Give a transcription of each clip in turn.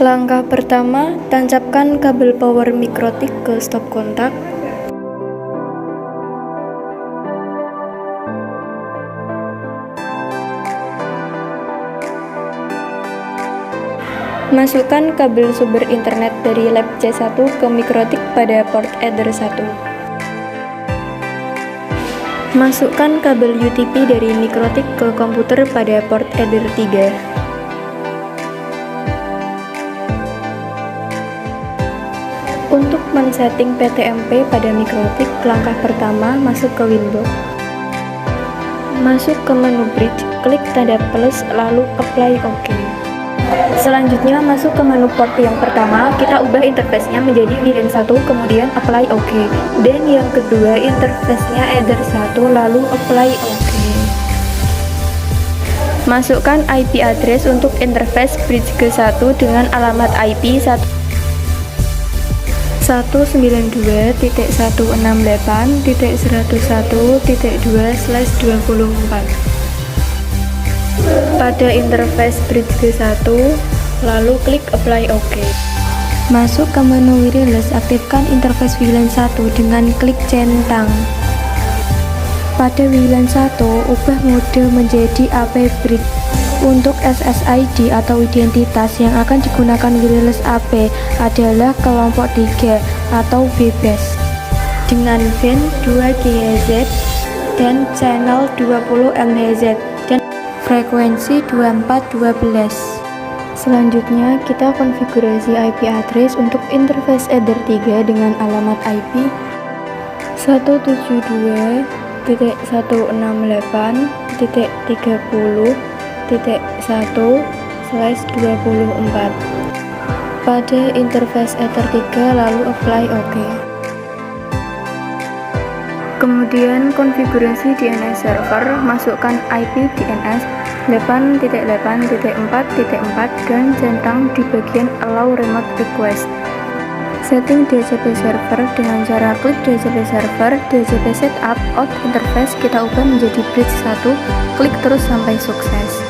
Langkah pertama, tancapkan kabel power mikrotik ke stop kontak. Masukkan kabel sumber internet dari lab C1 ke mikrotik pada port Ether 1. Masukkan kabel UTP dari mikrotik ke komputer pada port Ether 3. Untuk men-setting PTMP pada mikrotik, langkah pertama masuk ke Windows. Masuk ke menu Bridge, klik tanda plus lalu Apply OK. Selanjutnya masuk ke menu port yang pertama, kita ubah interface-nya menjadi VLAN 1, kemudian Apply OK. Dan yang kedua, interface-nya Ether 1 lalu Apply OK. Masukkan IP address untuk interface bridge ke-1 dengan alamat IP 192.168.101.2/24. Pada interface bridge ke-1, lalu klik Apply OK. Masuk ke menu wireless, aktifkan interface VLAN 1 dengan klik centang. Pada VLAN 1, ubah mode menjadi AP bridge. Untuk SSID atau identitas yang akan digunakan wireless AP adalah kelompok 3 atau bebas dengan band 2 GHz dan channel 20 MHz dan frekuensi 2412. Selanjutnya kita konfigurasi IP address untuk interface Ether 3 dengan alamat IP 172.168.1/24. Pada interface Ether 3 lalu Apply OK. Kemudian konfigurasi DNS server, masukkan IP DNS 8.8.4.4 dan centang di bagian Allow Remote Request. Setting DHCP server dengan cara klik DHCP server, DHCP setup, out interface kita ubah menjadi bridge 1, klik terus sampai sukses.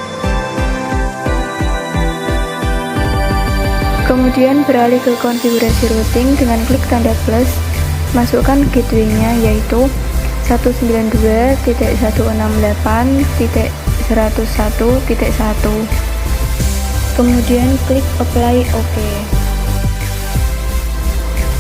Kemudian beralih ke konfigurasi routing dengan klik tanda plus, masukkan gateway-nya yaitu 192.168.101.1. Kemudian klik Apply OK.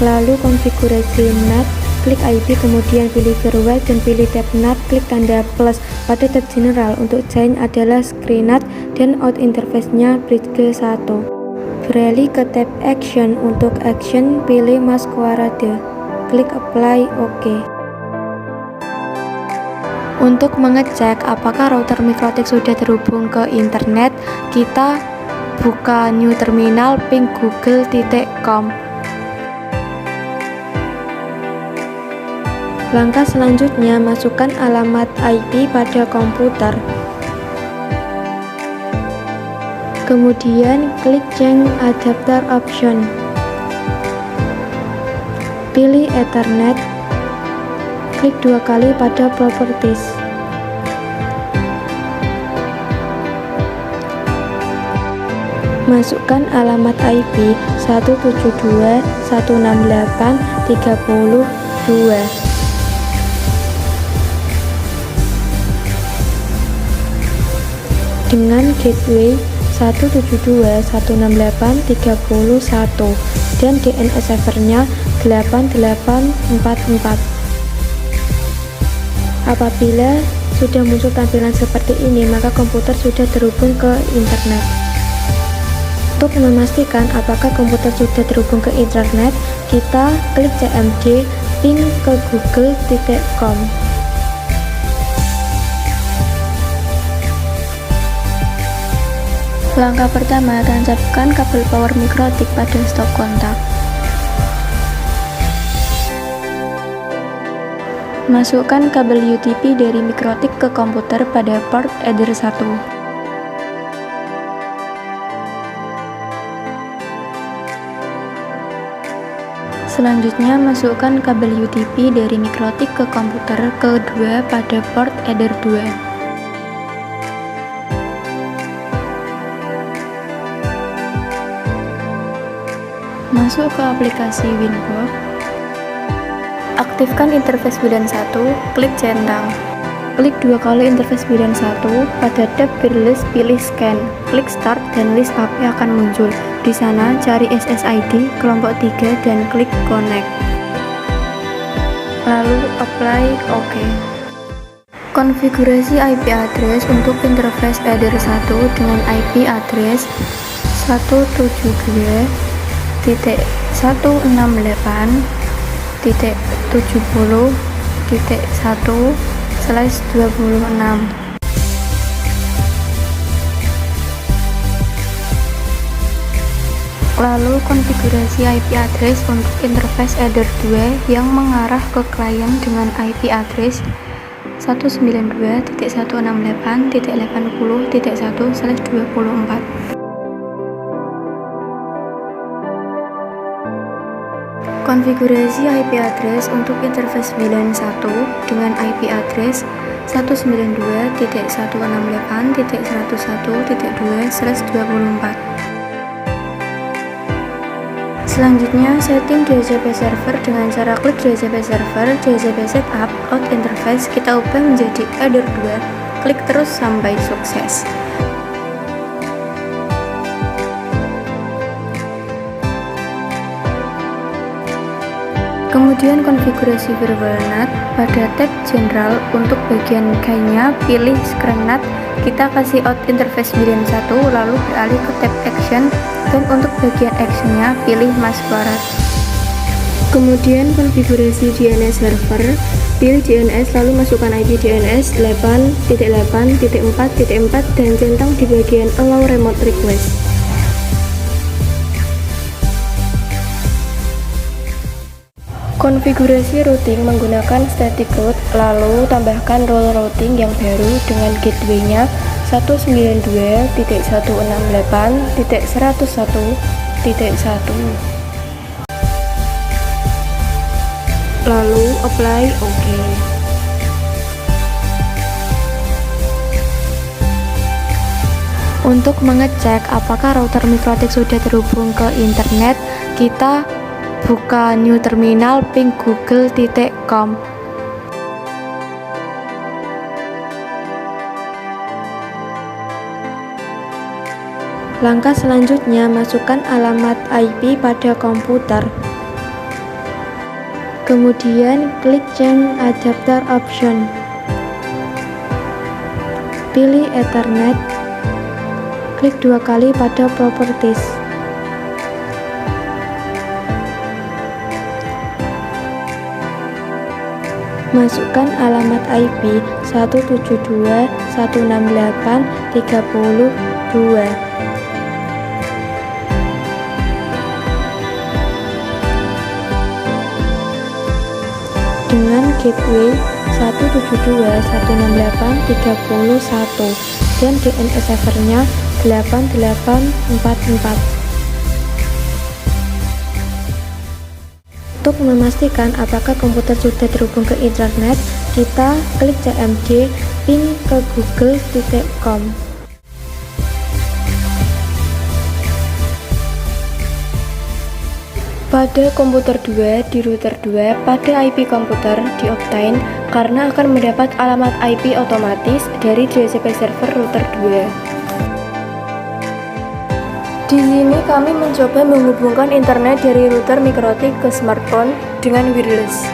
Lalu konfigurasi NAT, klik IP, kemudian pilih firewall dan pilih tab NAT, klik tanda plus. Pada tab general untuk join adalah screen NAT dan out interface-nya bridge ke-1. Beralih ke tab Action, untuk Action pilih Masquerade, klik Apply OK. Untuk mengecek apakah router mikrotik sudah terhubung ke internet, kita buka new terminal, ping google.com. Langkah selanjutnya, masukkan alamat IP pada komputer. Kemudian klik Change Adapter Option. Pilih Ethernet. Klik 2 kali pada Properties. Masukkan alamat IP 172.168.32. Dengan gateway 172.168.31 dan DNS servernya 8844. Apabila sudah muncul tampilan seperti ini, maka komputer sudah terhubung ke internet. Untuk memastikan apakah komputer sudah terhubung ke internet, kita klik CMD, ping ke google.com. Langkah pertama, tancapkan kabel power mikrotik pada stop kontak. Masukkan kabel UTP dari mikrotik ke komputer pada port Ether 1. Selanjutnya, masukkan kabel UTP dari mikrotik ke komputer kedua pada port Ether 2. Masuk ke aplikasi Winbox. Aktifkan interface WLAN 1, klik centang. Klik 2 kali interface WLAN 1, pada tab wireless pilih scan, klik start dan list AP akan muncul. Di sana cari SSID kelompok 3 dan klik connect. Lalu apply OK. Konfigurasi IP address untuk interface header 1 dengan IP address 172.168.70.1/26. Lalu konfigurasi IP address untuk interface header 2 yang mengarah ke klien dengan IP address 192.168.80.1/24. Konfigurasi IP address untuk interface WLAN 1 dengan IP address 192.168.101.2/24. Selanjutnya, setting DHCP server dengan cara klik DHCP server, DHCP setup, out interface kita ubah menjadi header 2, klik terus sampai sukses. Kemudian konfigurasi virtual NAT, pada tab general untuk bagian GUI-nya pilih screen NAT, kita kasih out interface WLAN 1 lalu beralih ke tab action dan untuk bagian action-nya pilih masquerade. Kemudian konfigurasi DNS server, pilih DNS lalu masukkan IP DNS 8.8.4.4 dan centang di bagian allow remote request. Konfigurasi routing menggunakan static route, lalu tambahkan role routing yang baru dengan gateway-nya 192.168.101.1. Lalu apply OK. Untuk mengecek apakah router Mikrotik sudah terhubung ke internet, kita buka new terminal ping google.com. Langkah selanjutnya, masukkan alamat IP pada komputer. Kemudian klik change adapter option. Pilih Ethernet. Klik 2 kali pada properties. Masukkan alamat IP 172.168.32. Dengan gateway 172.168.31 dan DNS servernya 8844. Untuk memastikan apakah komputer sudah terhubung ke internet, kita klik CMD ping ke google.com. Pada komputer 2 di router 2, pada IP komputer di-obtain karena akan mendapat alamat IP otomatis dari DHCP server router 2. Di sini kami mencoba menghubungkan internet dari router Mikrotik ke smartphone dengan wireless.